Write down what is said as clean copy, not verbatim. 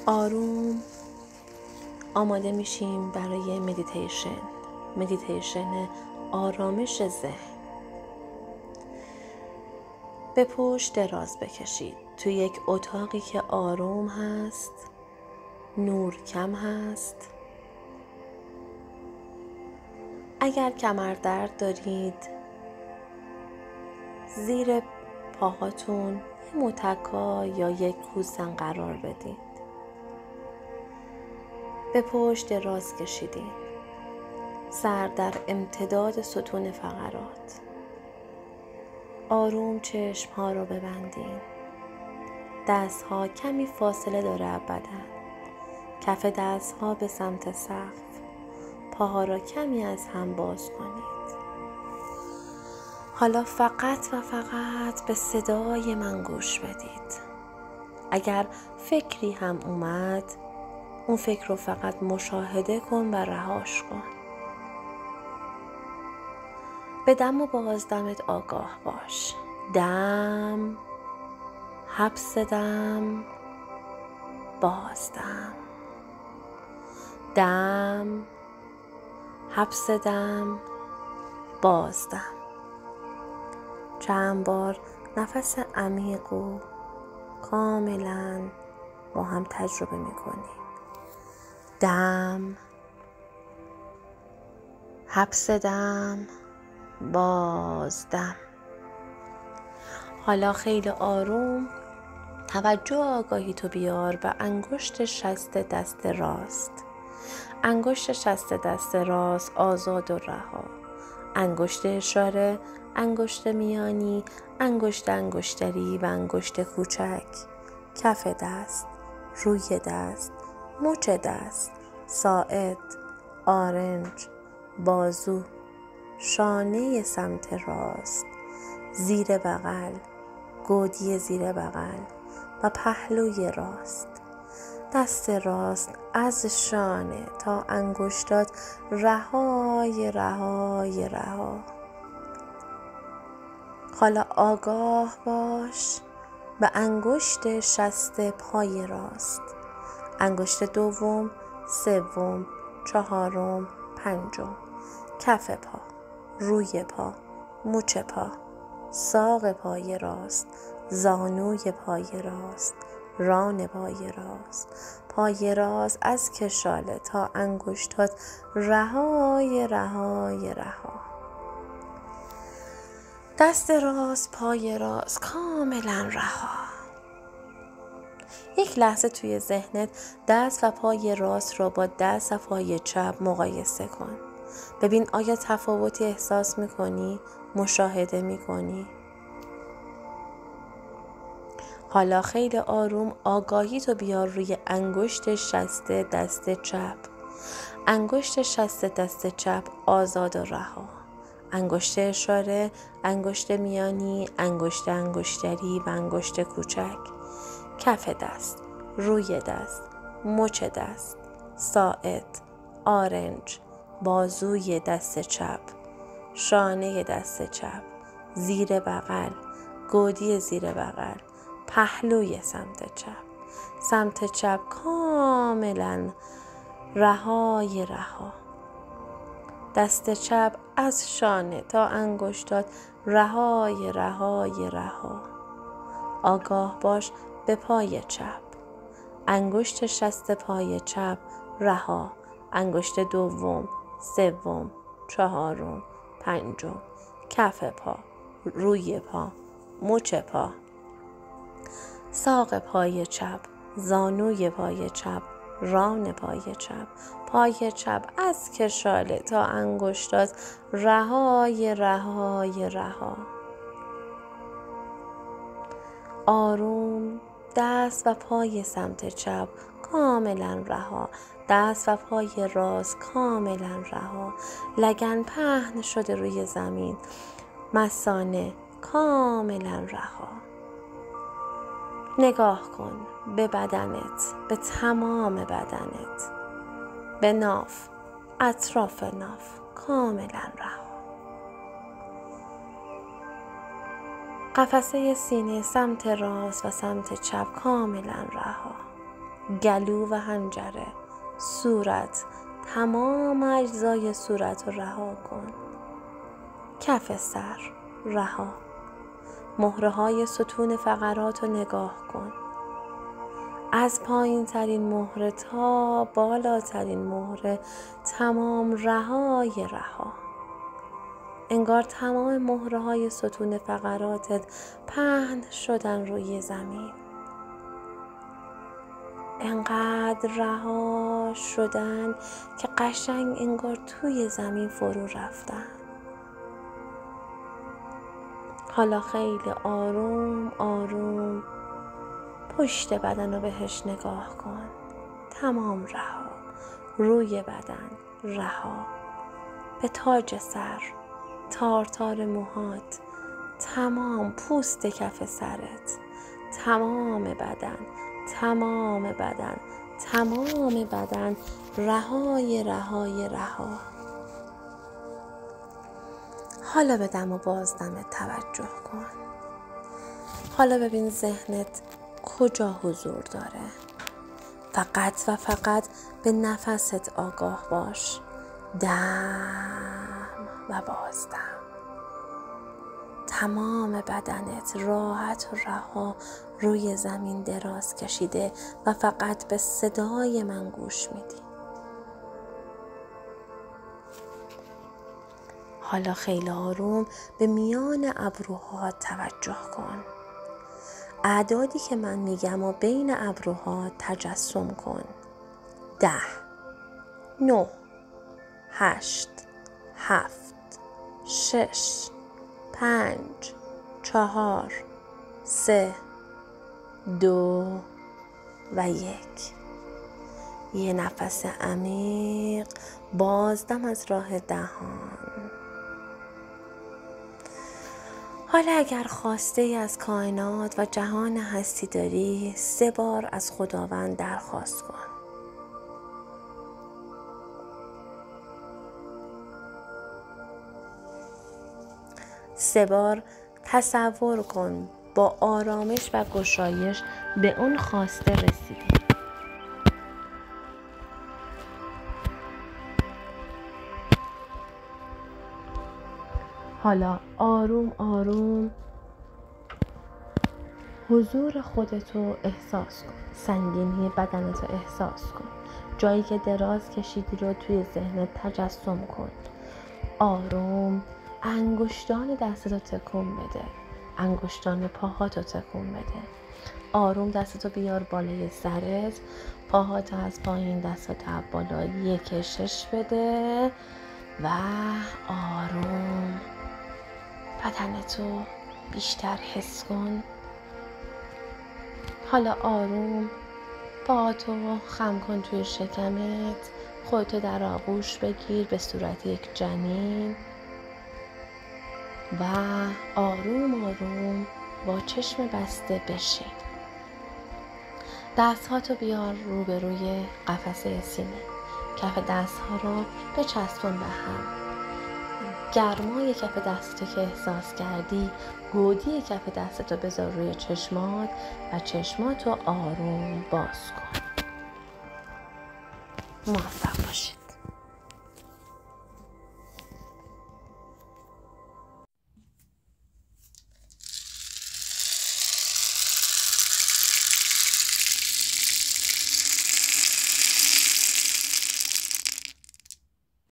آروم آماده میشیم برای مدیتیشن آرامش ذهن. به پشت دراز بکشید. توی یک اتاقی که آروم هست، نور کم هست. اگر کمردرد دارید، زیر پاهاتون یه متکا یا یک کوسن قرار بدید. به پشت دراز کشیدین. سر در امتداد ستون فقرات. آروم چشم ها رو ببندین. دست ها کمی فاصله داره از بدن. کف دست ها به سمت سقف. پاها را کمی از هم باز کنید. حالا فقط و فقط به صدای من گوش بدید. اگر فکری هم اومد، اون فکر رو فقط مشاهده کن و رهاش کن. به دم و بازدمت آگاه باش. دم، حبس دم، بازدم. دم، حبس دم، بازدم. چند بار نفس عمیق و کاملا با هم تجربه میکنیم. دم، حبس دم، بازدم. حالا خیلی آروم توجه آگاهی تو بیار به انگشت شست دست راست. انگشت شست دست راست آزاد و رها. انگشت اشاره، انگشت میانی، انگشت انگشتری و انگشت کوچک. کف دست، روی دست، مچ دست، ساعد، آرنج، بازو، شانه سمت راست، زیر بغل، گودی زیر بغل و پهلوی راست. دست راست از شانه تا انگشتات رهای. حالا آگاه باش به انگشت شست پای راست. انگشت دوم، سوم، چهارم، پنجم. کف پا، روی پا، مچ پا، ساق پای راست، زانوی پای راست، ران پای راست. پای راست از کشاله تا انگشتات رهای. دست راست، پای راست کاملا رها. یک لحظه توی ذهنت دست و پای راست را با دست و پای چپ مقایسه کن. ببین آیا تفاوتی احساس میکنی؟ مشاهده میکنی؟ حالا خیلی آروم آگاهی تو بیار روی انگشت شست دست چپ. انگشت شست دست چپ آزاد و رها. انگشت اشاره، انگشت میانی، انگشت انگشتری و انگشت کوچک. کف دست، روی دست، مچ دست، ساعد، آرنج، بازوی دست چپ، شانه دست چپ، زیر بغل، گودی زیر بغل، پهلوی سمت چپ. سمت چپ کاملا رهای. دست چپ از شانه تا انگشتات رهای. آگاه باش به پای چپ. انگشت شست پای چپ رها. انگشت دوم، سوم، چهارم، پنجم. کف پا، روی پا، مچ پا، ساق پای چپ، زانوی پای چپ، ران پای چپ. پای چپ از کشاله تا انگشتات رهای. آروم دست و پای سمت چپ کاملا رها. دست و پای راست کاملا رها. لگن پهن شده روی زمین. مثانه کاملا رها. نگاه کن به بدنت، به تمام بدنت، به ناف، اطراف ناف کاملا رها. قفسه سینه سمت راست و سمت چپ کاملا رها. گلو و حنجره، صورت، تمام اجزای صورت رو رها کن. کف سر رها. مهره های ستون فقرات رو نگاه کن. از پایین ترین مهره تا بالاترین مهره تمام رهای رها. انگار تمام مهره های ستون فقراتت پهن شدن روی زمین. انقدر رها شدن که قشنگ انگار توی زمین فرو رفتن. حالا خیلی آروم آروم پشت بدن رو بهش نگاه کن. تمام رها. روی بدن رها. به تاج سر، تار موهات، تمام پوست کف سرت، تمام بدن، تمام بدن، تمام بدن رهای رهای رها. حالا به دم و بازدمت توجه کن. حالا ببین ذهنت کجا حضور داره. فقط و فقط به نفست آگاه باش. دم و بازدم. تمام بدنت راحت و رها روی زمین دراز کشیده و فقط به صدای من گوش میدی. حالا خیلی آروم به میان ابروها توجه کن. اعدادی که من میگم و بین ابروها تجسم کن. 10 9 8 7 6 5 4 3 2 و 1. یه نفس عمیق بازدم از راه دهان. حالا اگر خواسته ای از کائنات و جهان هستی داری 3 بار از خداوند درخواست کن. سه بار تصور کن با آرامش و گشایش به اون خواسته رسیدی. حالا آروم آروم حضور خودتو احساس کن. سنگینی بدنتو احساس کن. جایی که دراز کشیدی رو توی ذهنت تجسم کن. آروم انگشتان دستتو تکون بده. انگشتان پاهاتو تکون بده. آروم دستتو بیار بالای سرت. پاهاتو از پایین دستتو از بالا یک کشش بده و آروم بدنتو بیشتر حس کن. حالا آروم پاهاتو خم کن توی شکمت. خودتو در آغوش بگیر به صورت یک جنین و آروم آروم با چشم بسته بشین. دستهاتو بیار روبروی قفسه سینه. کف دستها رو بچسبون به هم. گرمای کف دستتو که احساس کردی گودی کف دستتو بذار روی چشمات و چشماتو آروم باز کن. موفق باشید.